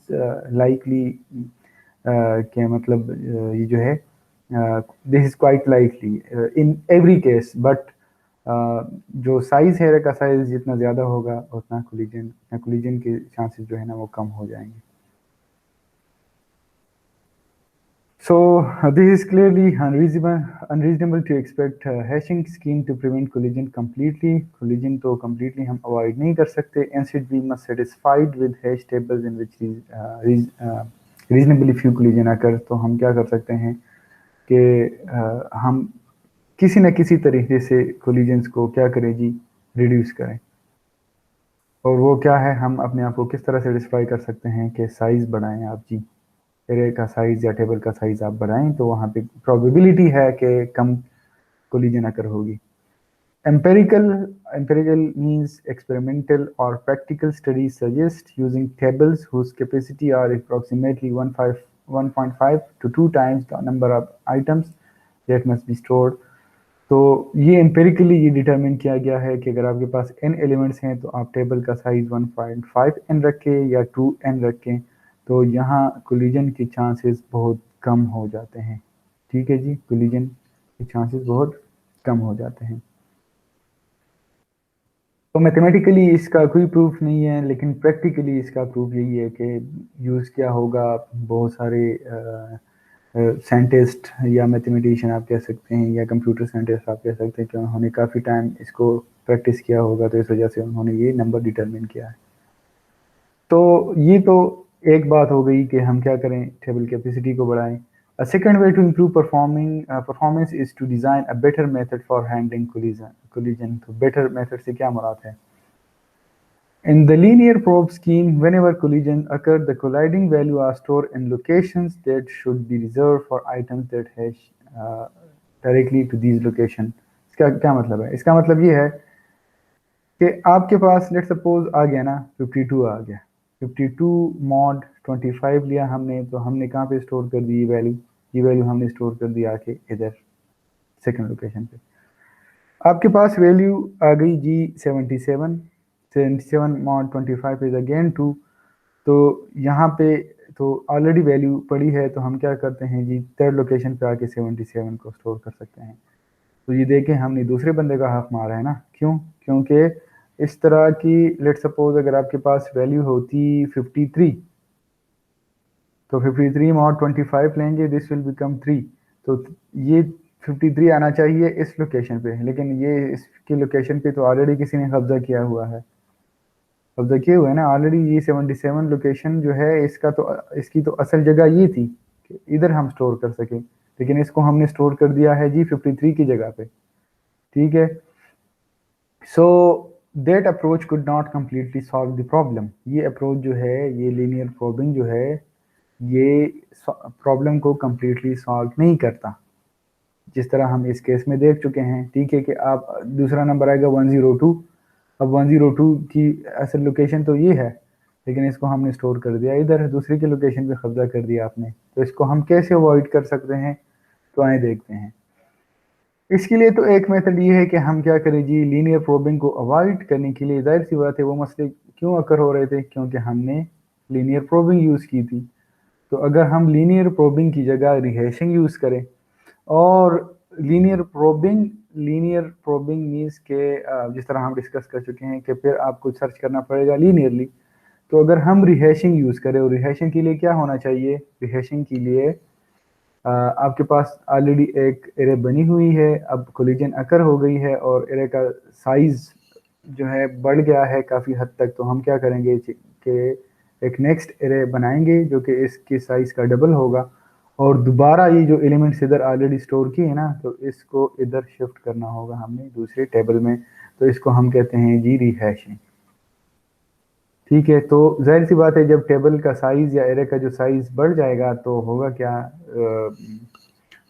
लाइकली क्या मतलब ये जो है this is quite likely in every case, but जो साइज है का साइज जितना ज़्यादा होगा उतना कोलिजन के चांसेस जो है ना वो कम हो जाएंगे। So this is clearly unreasonable to expect hashing scheme to prevent collision completely. Collision तो completely हम avoid नहीं कर सकते. Instead we must satisfied with hash tables in which reasonably few collision occur. तो हम क्या कर सकते हैं कि हम किसी न किसी तरीके से कोलिजन्स को क्या करें जी, रिड्यूस करें। और वो क्या है, हम अपने आप को किस तरह सेटिस्फाई कर सकते हैं कि साइज बढ़ाएं आप जी, एरे का साइज या टेबल का साइज आप बढ़ाएं तो वहाँ पे प्रोबेबिलिटी है कि कम कोलिजन अकर होगी। Empirical means experimental or practical studies suggest using tables whose capacity are approximately 1.5 to 2 times the number of items that must be stored. तो ये एम्पेरिकली ये डिटरमिन किया गया है कि अगर आपके पास n एलिमेंट्स हैं तो आप टेबल का साइज 1.5n रखें या 2n रखें, तो यहाँ कोलिजन के चांसेस बहुत कम हो जाते हैं। ठीक है जी, कोलिजन के चांसेस बहुत कम हो जाते हैं। तो मैथमेटिकली इसका कोई प्रूफ नहीं है, लेकिन प्रैक्टिकली इसका प्रूफ यही है कि यूज़ क्या होगा, बहुत सारे साइंटिस्ट या मैथमेटिशियन आप कह सकते हैं या कंप्यूटर साइंटिस्ट आप कह सकते हैं कि उन्होंने काफ़ी टाइम इसको प्रैक्टिस किया होगा, तो इस वजह से उन्होंने ये नंबर डिटरमिन किया है। तो ये तो एक बात हो गई कि हम क्या करें, टेबल कैपेसिटी को बढ़ाएं। A second way to improve performance is to design a better method for handling collision. तो better method से क्या मुराद है? In the linear probe scheme, whenever collisions occur, the colliding value are stored in locations that should be reserved for items that hash directly to these locations. इसका क्या मतलब है? इसका मतलब ये है कि आपके पास लेट सपोज आ गया ना 52 आ गया, 52 मॉड 25 लिया हमने, तो हमने कहाँ पे स्टोर कर दी ये वैल्यू हमने स्टोर कर दी आके इधर सेकंड लोकेशन पे। आपके पास वैल्यू आ गई जी 77 मॉड 25 इज अगेन 2, तो यहाँ पे तो ऑलरेडी वैल्यू पड़ी है, तो हम क्या करते हैं जी, थर्ड लोकेशन पे आके 77 को स्टोर कर सकते हैं। तो ये देखें हमने दूसरे बंदे का हक मारा है ना, क्यों? क्योंकि इस तरह की लेट सपोज अगर आपके पास वैल्यू होती 53, तो 53 मॉड 25 लेंगे, दिस विल बिकम 3, तो ये 53 आना चाहिए इस लोकेशन पे, लेकिन ये इसकी लोकेशन पे तो ऑलरेडी किसी ने कब्जा किया हुआ है, कब्जा किए हुए है ना ऑलरेडी। ये 77 लोकेशन जो है इसका तो इसकी तो असल जगह ये थी कि इधर हम स्टोर कर सके, लेकिन इसको हमने स्टोर कर दिया है जी 53 की जगह पे। ठीक है। So that approach could not completely solve the problem. ये अप्रोच जो है, ये लीनियर प्रोबिंग जो है, ये प्रॉब्लम को कम्प्लीटली सॉल्व नहीं करता, जिस तरह हम इस केस में देख चुके हैं। ठीक है कि आप दूसरा नंबर आएगा 102, अब 102 की असल लोकेशन तो ये है, लेकिन इसको हमने स्टोर कर दिया इधर दूसरे की लोकेशन पे कब्जा कर दिया आपने, तो इसको हम कैसे अवॉइड कर सकते हैं, तो आए देखते हैं। इसके लिए तो एक मेथड ये है कि हम क्या करें जी, लीनियर प्रोबिंग को अवॉइड करने के लिए, जाहिर सी बात है वो मसले क्यों अकर हो रहे थे, क्योंकि हमने लीनियर प्रोबिंग यूज़ की थी। तो अगर हम लीनियर प्रोबिंग की जगह रिहेशिंग यूज़ करें और लीनियर प्रोबिंग मीन्स के जिस तरह हम डिस्कस कर चुके हैं कि फिर आपको सर्च करना पड़ेगा लीनियरली। तो अगर हम रिहैशिंग यूज़ करें, और रिहैशिंग के लिए क्या होना चाहिए, रिहैशिंग के लिए आपके पास ऑलरेडी एक एरे बनी हुई है, अब कोलिजन अकर हो गई है और एरे का साइज जो है बढ़ गया है काफ़ी हद तक। तो हम क्या करेंगे कि एक नेक्स्ट एरे बनाएंगे जो कि इसकी साइज का डबल होगा, और दोबारा ये जो एलिमेंट्स इधर ऑलरेडी स्टोर किए हैं ना, तो इसको इधर शिफ्ट करना होगा हमने दूसरे टेबल में। तो इसको हम कहते हैं जी रिहैशिंग। ठीक है, तो जाहिर सी बात है जब टेबल का साइज या एरे का जो साइज बढ़ जाएगा तो होगा क्या,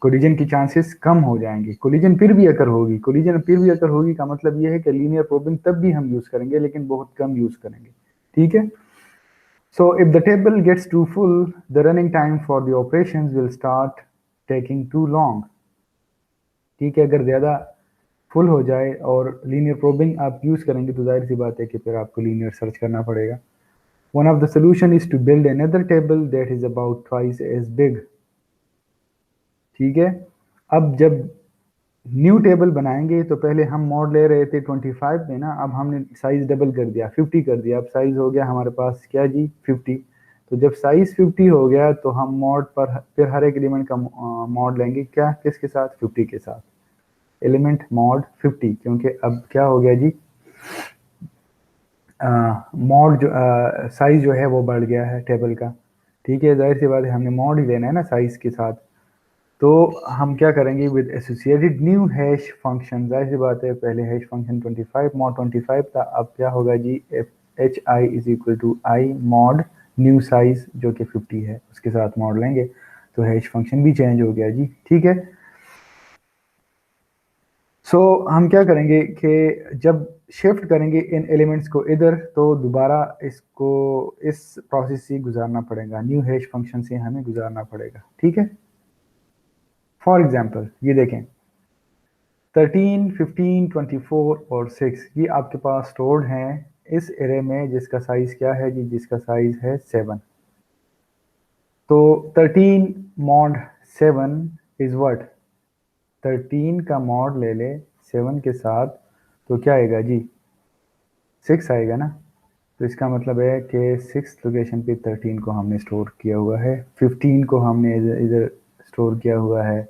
कोलिजन की चांसेस कम हो जाएंगे। कोलिजन फिर भी अकर होगी, कोलिजन फिर भी अकर होगी का मतलब ये है कि लीनियर प्रोबिंग तब भी हम यूज करेंगे, लेकिन बहुत कम यूज करेंगे। ठीक है, so if the table gets too full, the running time for the operations will start taking too long। ठीक है, अगर ज़्यादा फुल हो जाए और लीनियर प्रोबिंग आप यूज़ करेंगे तो जाहिर सी बात है कि फिर आपको लीनियर सर्च करना पड़ेगा। One of the solution is to build another table that is about twice as big। ठीक है, अब जब न्यू टेबल बनाएंगे तो पहले हम मॉड ले रहे थे 25 में ना, अब हमने साइज डबल कर दिया, 50 कर दिया। अब साइज हो गया हमारे पास क्या जी, 50। तो जब साइज 50 हो गया तो हम मॉड पर फिर हर एक एलिमेंट का मॉड लेंगे, क्या किसके साथ, 50 के साथ, एलिमेंट मॉड 50, क्योंकि अब क्या हो गया जी, मॉड जो साइज जो है वो बढ़ गया है टेबल का। ठीक है, जाहिर सी बात है हमने मॉड ही लेना है ना साइज के साथ। तो हम क्या करेंगे, with associated new hash function, जाहिर सी बात है पहले हैश फंक्शन 25 मॉड 25 था, अब क्या होगा जी, h I is equal to i mod new size जो कि 50 है, उसके साथ मॉड लेंगे तो हैश फंक्शन भी चेंज हो गया जी। ठीक है, सो हम क्या करेंगे कि जब शिफ्ट करेंगे इन एलिमेंट्स को इधर, तो दोबारा इसको इस प्रोसेस से गुजारना पड़ेगा, न्यू हैश फंक्शन से हमें गुजारना पड़ेगा। ठीक है, फॉर एग्जांपल ये देखें 13, 15, 24 और 6 ये आपके पास स्टोर्ड हैं इस एरे में, जिसका साइज क्या है जी, जिसका साइज है 7। तो 13 मॉड 7 इज व्हाट, 13 का मॉड ले ले 7 के साथ तो क्या आएगा जी, 6 आएगा ना। तो इसका मतलब है कि 6 लोकेशन पे 13 को हमने स्टोर किया हुआ है, 15 को हमने इधर स्टोर किया हुआ है।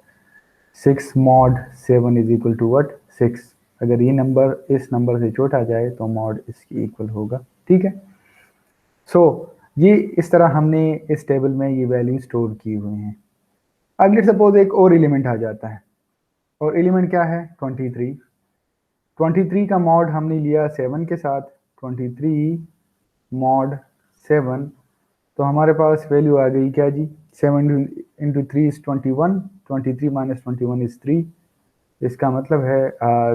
6 mod 7 is equal to what, 6। अगर ये नंबर इस नंबर से छोटा जाए तो मॉड इसकी इक्वल होगा। ठीक है, सो ये इस तरह हमने इस टेबल में ये वैल्यू स्टोर की हुई हैं। अब लेट्स सपोज एक और एलिमेंट आ जाता है, और एलिमेंट क्या है, 23। 23 का मॉड हमने लिया 7 के साथ, 23 मॉड 7, तो हमारे पास वैल्यू आ गई क्या जी, 7 इंटू 3 इज 21, 23 माइनस 21 इज 3। इसका मतलब है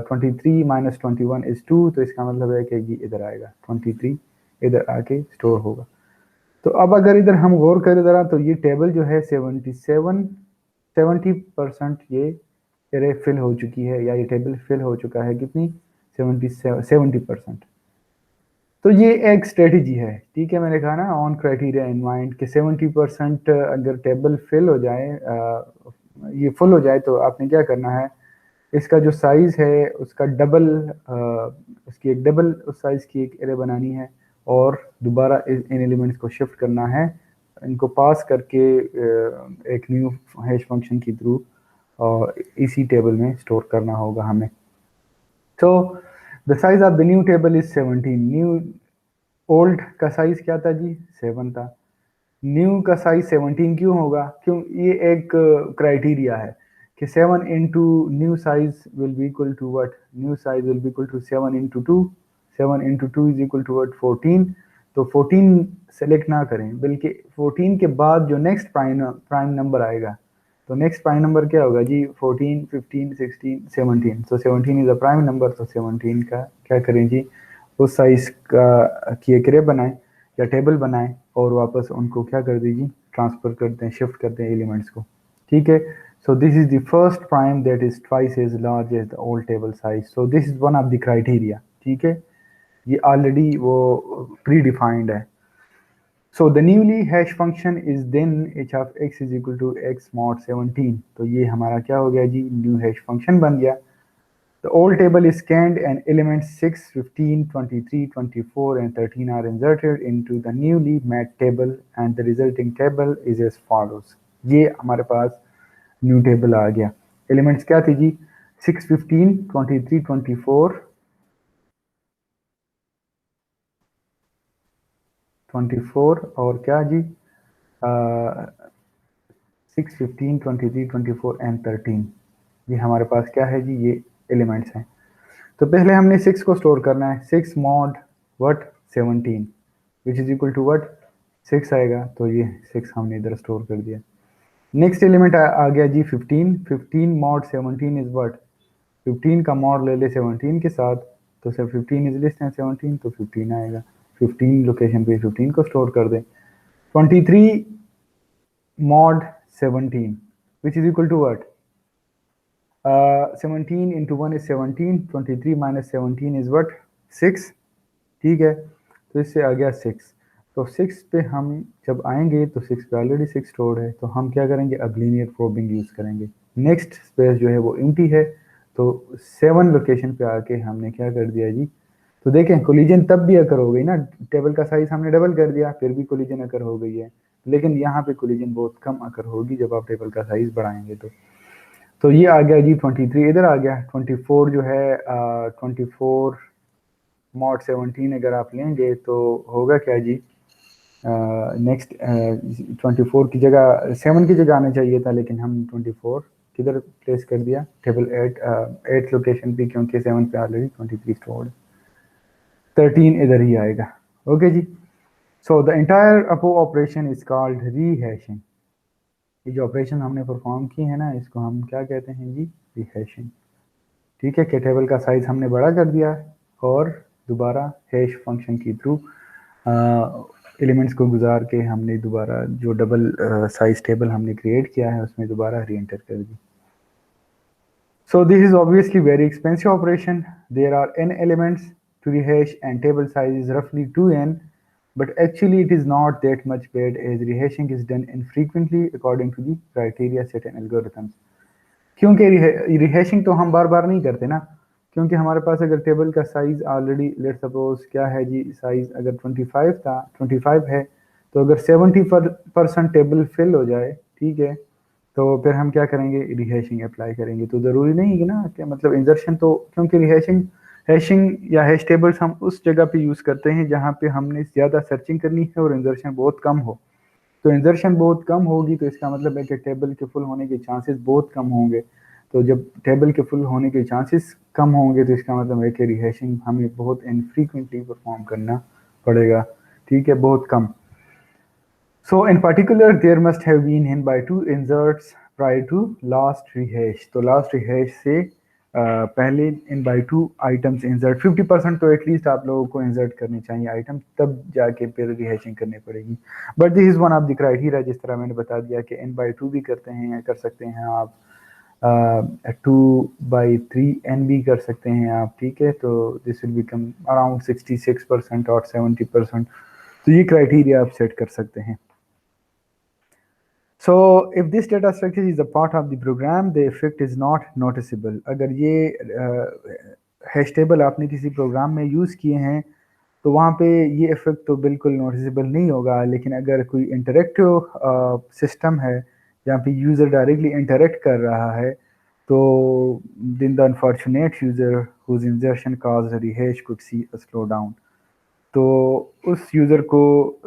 23 माइनस 21 इज 2, तो इसका मतलब है कि ये इधर आएगा, 23 इधर आके स्टोर होगा। तो अब अगर इधर हम गौर करें ज़रा, तो ये टेबल जो है 70% ये एरे फिल हो चुकी है, या ये टेबल फिल हो चुका है कितनी, 70%। तो ये एक स्ट्रेटजी है। ठीक है, मैंने कहा ना ऑन क्राइटेरिया इन माइंड कि 70% अगर टेबल फिल हो जाए, ये फुल हो जाए, तो आपने क्या करना है, इसका जो साइज है उसका डबल, उसकी एक डबल उस साइज की एक एरे बनानी है, और दोबारा इन एलिमेंट्स को शिफ्ट करना है, इनको पास करके एक न्यू हैश फंक्शन के थ्रू और इसी टेबल में स्टोर करना होगा हमें। तो the size of the new table is 17। New old का साइज क्या था जी, 7 था। न्यू का साइज 17 क्यों होगा, क्यों, ये एक क्राइटेरिया है कि 7 into new size will be equal to what, new size will be equal to 7 into 2, 7 into 2 is equal to what, 14। तो 14 सेलेक्ट ना करें, बल्कि 14 के बाद जो नेक्स्ट प्राइम नंबर आएगा, तो नेक्स्ट प्राइम नंबर क्या होगा जी, 14, 15, 16, 17। तो 17 इज अ प्राइम नंबर, तो 17 का क्या करें जी, उस साइज का की एक अरे बनाएं या टेबल बनाएं, और वापस उनको क्या कर दीजिए, ट्रांसफर कर दें, शिफ्ट कर दें एलिमेंट्स को। ठीक है, so this is the first prime that is twice as large as the old table size. So this is one of the criteria. ठीक है, ये ऑलरेडी वो प्री डिफाइंड है। So the newly hash function is then h of x is equal to x mod 17. तो ये हमारा क्या हो गया जी, न्यू हैश फंक्शन बन गया. The old table is scanned and elements 6, 15, 23, 24 and 13 are inserted into the newly made table and the resulting table is as follows. ये हमारे पास न्यू टेबल आ गया. एलिमेंट्स क्या थी जी, 6, 15, 23, 24, 24 और क्या जी, 6, 15, 23, 24 एंड 13. ये हमारे पास क्या है जी, ये एलिमेंट्स हैं. तो पहले हमने 6 को स्टोर करना है. 6 mod what 17 which is equal to what 6 आएगा. तो ये 6 हमने इधर स्टोर कर दिया. नेक्स्ट एलिमेंट आ गया जी 15. 15 मॉड 17 इज वट 15 का मॉड ले ले 17 के साथ, तो सर 15 इज लेस देन 17 तो 15 आएगा. 15 लोकेशन पे 15 को स्टोर कर दें. 23 mod 17 which is equal to what 17 into 1 is 17. 23 minus 17 is what 6. ठीक है, तो इससे आ गया 6. तो 6 पे हम जब आएंगे तो 6 पे ऑलरेडी 6 स्टोर्ड है, तो हम क्या करेंगे, अब लीनियर प्रोबिंग यूज़ करेंगे. नेक्स्ट स्पेस जो है वो एम्प्टी है, तो 7 लोकेशन पे आके हमने क्या कर दिया जी, तो देखें कोलिजन तब भी अकर हो गई ना, टेबल का साइज हमने डबल कर दिया फिर भी कोलिजन अकर हो गई है. लेकिन यहाँ पे कोलिजन बहुत कम अकर होगी जब आप टेबल का साइज बढ़ाएंगे. तो ये आ गया जी 23. इधर आ गया 24 जो है 24 मॉड 17 अगर आप लेंगे तो होगा क्या जी, नेक्स्ट 24 की जगह 7 की जगह आना चाहिए था, लेकिन हम 24 किधर प्लेस कर दिया, टेबल 8 लोकेशन पे, क्योंकि 7 पे ऑलरेडी 23 स्टोर्ड. 13 इधर ही आएगा. ओके जी. सो द एंटायर अपो ऑपरेशन इज कॉल्ड रीहैशिंग. ये जो ऑपरेशन हमने परफॉर्म की है ना, इसको हम क्या कहते हैं जी, रीहैशिंग. ठीक है, कि टेबल का साइज हमने बड़ा कर दिया और दोबारा हैश फंक्शन के थ्रू एलिमेंट्स को गुजार के हमने दोबारा जो डबल साइज टेबल हमने क्रिएट किया है उसमें दोबारा री एंटर कर दी. So this is obviously very expensive operation. There are n elements to rehash and table size is roughly 2n, but actually it is not that much bad as rehashing is done infrequently according to the criteria set in algorithms. क्योंकि रिहैशिंग तो हम बार बार नहीं करते ना, क्योंकि हमारे पास अगर table का साइज ऑलरेडी लेट सपोज क्या है जी, साइज अगर 25 था, 25 है, तो अगर 70% टेबल फिल हो जाए, ठीक है, तो फिर हम क्या करेंगे, रिहैशिंग अप्लाई करेंगे. तो ज़रूरी नहीं है ना कि मतलब इंजर्शन, तो क्योंकि रिहैशिंग हैशिंग या हैश टेबल्स हम उस जगह पे यूज़ करते हैं जहाँ पे हमने ज़्यादा सर्चिंग करनी है और इंजर्शन बहुत कम हो. तो इंजर्शन बहुत कम होगी तो इसका मतलब है कि टेबल के फुल होने के चांसेस बहुत कम होंगे. तो जब टेबल के फुल होने के चांसेस कम होंगे तो इसका मतलब है कि रिहैशिंग हमें बहुत इनफ्रीक्वेंटली परफॉर्म करना पड़ेगा. ठीक है, बहुत कम. So in particular, there must have been n by 2 inserts prior to last rehash. तो last rehash से पहले n by 2 items insert 50% तो एटलीस्ट आप लोगों को insert करनी चाहिए आइटम, तब जाके फिर rehashing करनी पड़ेगी. But this is one of the criteria, जिस तरह मैंने बता दिया कि n by 2 भी करते हैं या कर सकते हैं आप, 2/3 n भी कर सकते हैं आप. ठीक है, तो दिस विल बिकम अराउंड 66% और 70%. तो ये क्राइटेरिया आप सेट कर सकते हैं. So if this data structure is a part of the program, the effect is not noticeable. अगर ये हैश टेबल आपने किसी प्रोग्राम में यूज़ किए हैं तो वहाँ पे ये इफेक्ट तो बिल्कुल नोटिसेबल नहीं होगा. लेकिन अगर कोई इंटरेक्टिव सिस्टम है जहाँ पे यूज़र डायरेक्टली इंटरेक्ट कर रहा है, तो then the unfortunate user whose insertion caused a rehash could see a slowdown. तो उस यूज़र को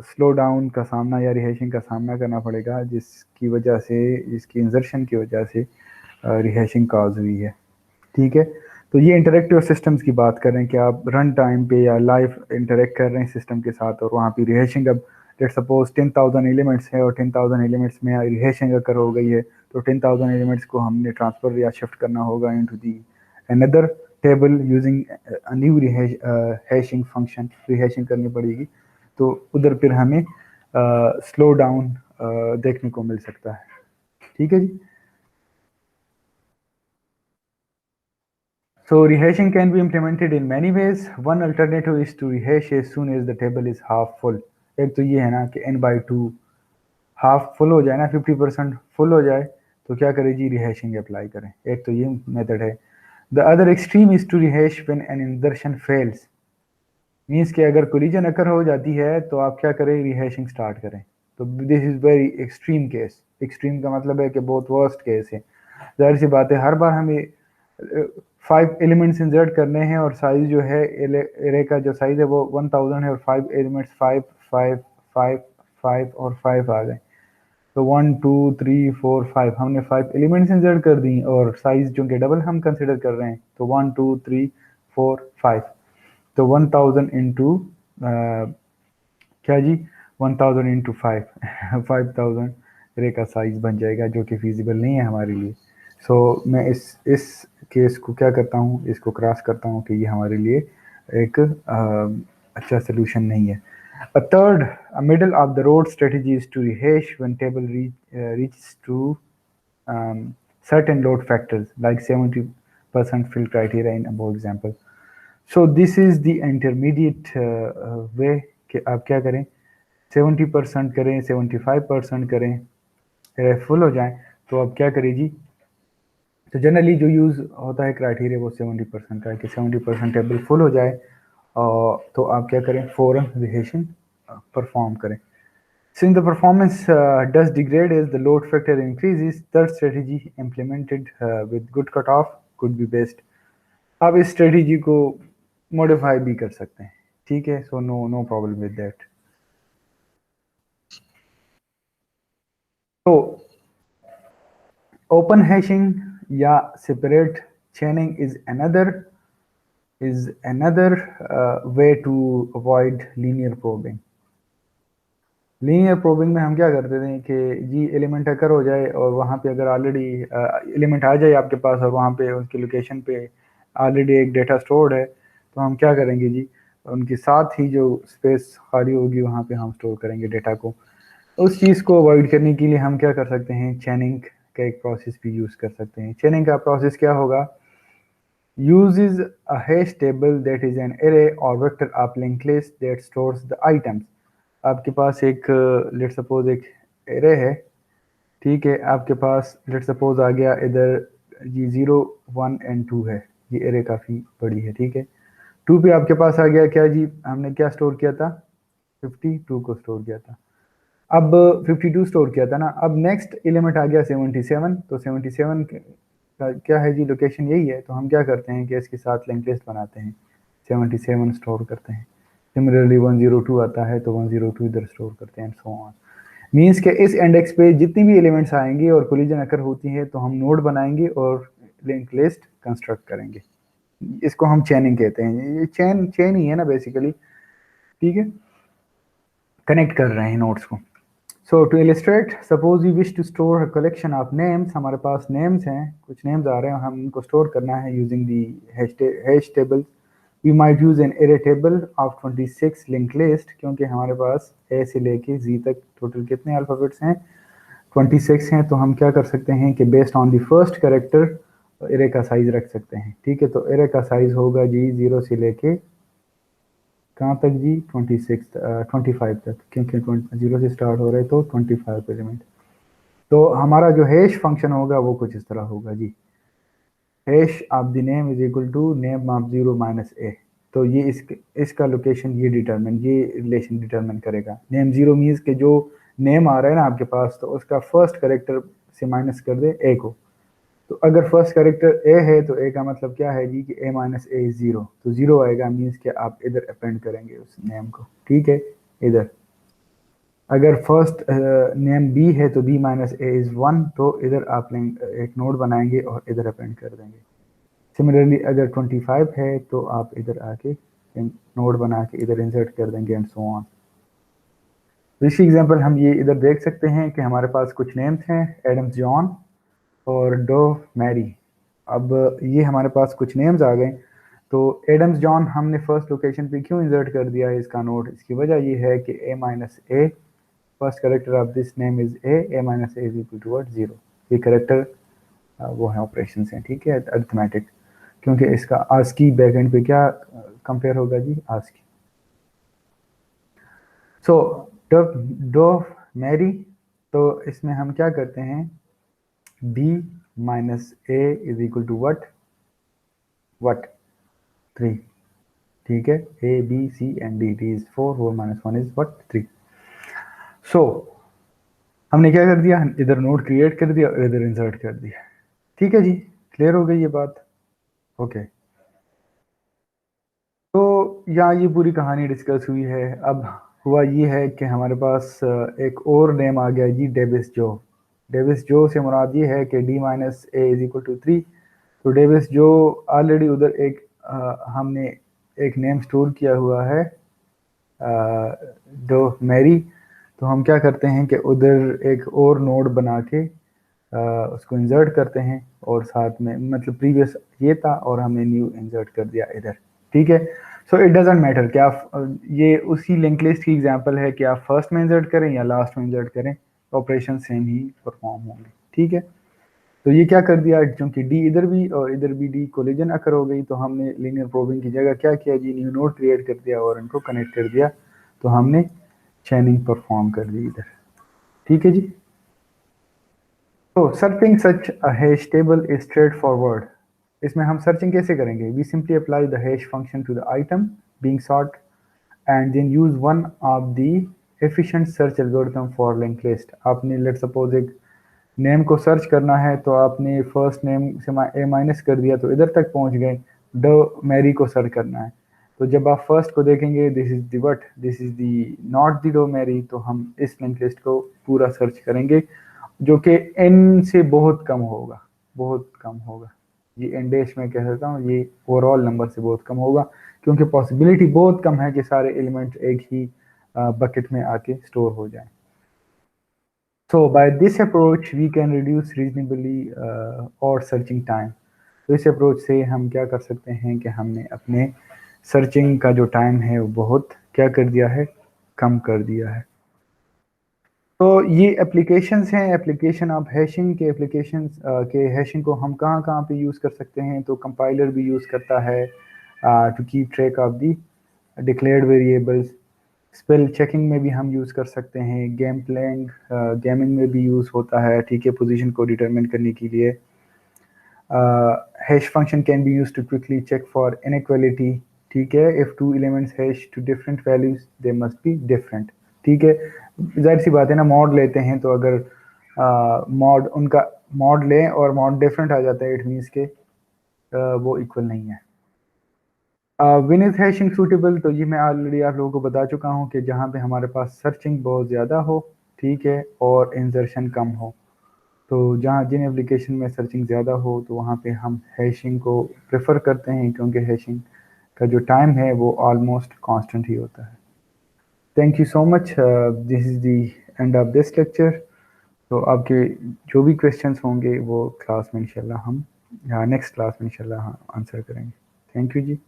स्लो डाउन का सामना या रिहैशिंग का सामना करना पड़ेगा, जिसकी वजह से, जिसकी इंजर्शन की वजह से रिहैशिंग काज हुई है. ठीक है, तो ये इंटरेक्टिव सिस्टम्स की बात कर रहे हैं कि आप रन टाइम पे या लाइव इंटरेक्ट कर रहे हैं सिस्टम के साथ और वहाँ पे रिहैशिंग, अब लेट सपोज 10,000 एलिमेंट्स है और 10,000 एलिमेंट्स में रिहैशिंग अगर हो गई है, तो 10,000 एलिमेंट्स को हमने ट्रांसफ़र या शिफ्ट करना होगा into the another table using a new hashing function, rehashing करनी पड़ेगी. तो उधर फिर हमें स्लो डाउन देखने को मिल सकता है. ठीक है जी. So rehashing can be implemented in many ways. One alternative is to rehash as soon as the table is half full. एक तो ये है ना कि n/2 हाफ फुल हो जाए ना, 50% फुल हो जाए तो क्या करें जी, रिहैशिंग अप्लाई करें। एक तो ये मेथड है। The other extreme is to rehash when an insertion fails, means कि अगर कोलिजन अकर हो जाती है तो आप क्या करें, रिहैशिंग स्टार्ट करें। तो this is very extreme case. Extreme का मतलब है कि बहुत वर्स्ट केस है। जाहिर सी बात है, हर बार हमें 5 एलिमेंट्स इंसर्ट करने हैं और साइज जो है एरे का जो साइज है वो 1000 है, और 5 एलिमेंट्स 5 और 5 आ गए। तो 1 2 3 4 5 हमने 5 एलिमेंट्स इंसर्ट कर दी और साइज जो कि डबल हम कंसिडर कर रहे हैं, तो 1 2 3 4 5। तो 1000 इंटू क्या जी, 1000 इंटू 5 5000 रे का साइज बन जाएगा, जो कि फिजिबल नहीं है हमारे लिए। सो मैं इस केस को क्या करता हूँ, इसको क्रॉस करता हूँ कि ये हमारे लिए एक अच्छा सोल्यूशन नहीं है। A third, a middle of the road strategy is to rehash when table reaches to certain load factors like 70% fill criteria in above example. So this is the intermediate way कि आप क्या करें, 70% करें, 75% करें, full हो जाए तो आप क्या करें जी। तो जनरली जो यूज़ होता है क्राइटेरिया वो 70% का है कि 70% टेबल फुल हो जाए तो आप क्या करें, फ़ौरन रिहेशन परफॉर्म करें। Since the performance does degrade as the load factor increases, third strategy implemented with good cutoff could be best. आप इस स्ट्रेटेजी को मॉडिफाई भी कर सकते हैं, ठीक है। So no problem with that. तो ओपन हैशिंग या separate chaining is another way to avoid linear probing. Linear probing में हम क्या करते थे कि जी एलिमेंट अकर हो जाए और वहाँ पे अगर ऑलरेडी एलिमेंट आ जाए आपके पास और वहाँ पे उसकी लोकेशन पे ऑलरेडी एक डेटा स्टोर्ड है, तो हम क्या करेंगे जी, उनके साथ ही जो स्पेस खाली होगी वहाँ पे हम स्टोर करेंगे डेटा को। उस चीज़ को अवॉइड करने के लिए हम क्या कर सकते हैं, चैनिंग का एक प्रोसेस भी यूज़ कर सकते हैं। चैनिंग का प्रोसेस क्या होगा, uses a hash table that is an array or vector of linked list that stores the items. आपके पास एक लेट सपोज एक एरे है, ठीक है। आपके पास लेट सपोज आ गया इधर जी 0 1 एंड 2 है, ये एरे काफ़ी बड़ी है, ठीक है। 2 पे आपके पास आ गया क्या जी, हमने क्या स्टोर किया था, 52 को स्टोर किया था। अब 52 स्टोर किया था ना, अब नेक्स्ट एलिमेंट आ गया 77, तो 77 का क्या है जी, लोकेशन यही है। तो हम क्या करते हैं कि इसके साथ लिंक लिस्ट बनाते हैं, 77 स्टोर करते हैं। सिमिलरली 102 आता है तो 102 इधर स्टोर करते हैं, सो ऑन। मीन्स के इस इंडेक्स पे जितनी भी एलिमेंट्स आएंगे और कोलिजन अकर होती है तो हम नोड बनाएंगे और लिंक लिस्ट कंस्ट्रक्ट करेंगे। इसको हम चेनिंग कहते हैं। ये चेन ही है ना बेसिकली, ठीक है। कनेक्ट कर रहे हैं नोड्स को। So to illustrate, suppose you wish to store a collection of names. हमारे पास नेम्स हैं, कुछ नेम्स आ रहे हैं, हम उनको स्टोर करना है using the hash table. We might use an array table of 26 link list, क्योंकि हमारे पास ए से लेके जी तक टोटल कितने अल्फ़ाबेट्स हैं, 26 हैं। तो हम क्या कर सकते हैं कि based on the first character array का साइज रख सकते हैं, ठीक है। तो एरे का साइज होगा जी 0 से लेके कहाँ तक जी, 25 तक, क्योंकि 0 से स्टार्ट हो रहे तो 25 एलिमेंट। तो हमारा जो हैश फंक्शन होगा वो कुछ इस तरह होगा जी, hash of the name is equal to name of 0 minus a. तो ये इसका लोकेशन ये रिलेशन डिटरमिन करेगा। नेम 0 मीन्स के जो नेम आ रहा है ना आपके पास, तो उसका फर्स्ट कैरेक्टर से माइनस कर दे ए को। तो अगर फर्स्ट कैरेक्टर ए है तो ए का मतलब क्या है जी कि ए माइनस ए इज 0, तो 0 आएगा, मीन्स कि आप इधर अपेंड करेंगे उस नेम को, ठीक है, इधर। अगर फर्स्ट नेम बी है तो बी माइनस ए इज 1, तो इधर आप एक नोड बनाएंगे और इधर अपेंड कर देंगे। सिमिलरली अगर 25 है तो आप इधर आके नोड बना के इधर इंसर्ट कर देंगे एंड सो ऑन। इसी एग्जांपल हम ये इधर देख सकते हैं कि हमारे पास कुछ नेम्स हैं, एडम्स जॉन और डो मैरी। अब ये हमारे पास कुछ नेम्स आ गए। तो एडम्स जॉन हमने फर्स्ट लोकेशन पे क्यों इंसर्ट कर दिया है इसका नोड, इसकी वजह ये है कि a minus a, first character of this name is a minus A is equal to what, 0। ये करेक्टर वो है ऑपरेशन हैं, ठीक है, अर्थमेटिक। क्योंकि इसका आस्की बैकएंड पे क्या कंपेयर होगा जी, आस्की। सो डो मैरी, तो इसमें हम क्या करते हैं, b minus a is equal to what 3, ठीक है, a b c and d, d is 4, 4 minus 1 is what 3। So हमने क्या कर दिया, इधर नोड क्रिएट कर दिया और इधर इंसर्ट कर दिया। ठीक है जी, क्लियर हो गई ये बात? ओके, तो यहाँ ये पूरी कहानी डिस्कस हुई है। अब हुआ ये है कि हमारे पास एक और नेम आ गया जी, डेविस जो। डेविस जो से मुराद ये है कि d minus A is equal to 3। तो डेविस जो ऑलरेडी उधर एक हमने एक नेम स्टोर किया हुआ है डो मैरी। तो हम क्या करते हैं कि उधर एक और नोड बना के उसको इंसर्ट करते हैं, और साथ में मतलब प्रीवियस ये था और हमने न्यू इंसर्ट कर दिया इधर। ठीक है, सो इट डजेंट मैटर कि आप ये उसी लिंक लिस्ट की एग्जांपल है कि आप फर्स्ट में इंसर्ट करें या लास्ट में इंसर्ट करें, ऑपरेशन सेम ही परफॉर्म होंगे। ठीक है, तो ये क्या कर दिया, क्योंकि डी इधर भी और इधर भी डी कोलिजन अकर हो गई, तो हमने लीनियर प्रोबिंग की जगह क्या किया जी, न्यू नोड क्रिएट कर दिया और इनको कनेक्ट कर दिया, तो हमने चैनिंग परफॉर्म कर दी इधर। ठीक है जी, तो searching such a hash table is straightforward. इसमें हम सर्चिंग कैसे करेंगे, we simply apply the hash function to the item being sort and then use one of the efficient search algorithm for link list. आपने let suppose एक name को search करना है, तो आपने फर्स्ट नेम से ए माइनस कर दिया तो इधर तक पहुंच गए, ड मैरी को सर्च करना है, तो जब आप फर्स्ट को देखेंगे this is the what, this is the not the Doe Mary, तो हम इस लिंक लिस्ट को पूरा सर्च करेंगे, जो कि एन से बहुत कम होगा, बहुत कम होगा। ये एन डैश में कह सकता हूँ, ये ओवरऑल नंबर से बहुत कम होगा, क्योंकि पॉसिबिलिटी बहुत कम है कि सारे एलिमेंट एक ही बकेट में आके स्टोर हो जाए। So by this approach we can reduce reasonably और searching time। तो इस अप्रोच से हम क्या कर सकते हैं कि हमने अपने सर्चिंग का जो टाइम है वो बहुत क्या कर दिया है, कम कर दिया है। तो ये एप्लीकेशंस हैं, एप्लीकेशन ऑफ हैशिंग के एप्लीकेशंस के हैशिंग को हम कहाँ कहाँ पे यूज़ कर सकते हैं, तो कंपाइलर भी यूज़ करता है to keep track of the declared variables. Spell checking में भी हम यूज़ कर सकते हैं, गेम प्लेइंग गेमिंग में भी यूज़ होता है, ठीक है, पोजीशन को डिटरमिन करने के लिए। Hash function can be use to quickly check for inequality, ठीक है, if two elements hash to different values they must be different. ठीक है, जाहिर सी बात है ना, मॉड लेते हैं तो अगर मॉड उनका मॉड लें और मॉड डिफरेंट आ जाता है, इट मीन्स के वो इक्वल नहीं है। विन इज हैशिंग सूटेबल, तो ये मैं ऑलरेडी आप लोगों को बता चुका हूँ कि जहाँ पे हमारे पास सर्चिंग बहुत ज़्यादा हो, ठीक है, और इंसर्शन कम हो। तो जहाँ जिन एप्लीकेशन में सर्चिंग ज़्यादा हो तो वहाँ पे हम हैशिंग को प्रेफर करते हैं, क्योंकि हैशिंग का जो टाइम है वो ऑलमोस्ट कांस्टेंट ही होता है। Thank you so much, this is the end of this lecture. तो आपके जो भी क्वेश्चंस होंगे वो क्लास में इंशाल्लाह हम, या नेक्स्ट क्लास में इंशाल्लाह आंसर करेंगे। Thank you ji.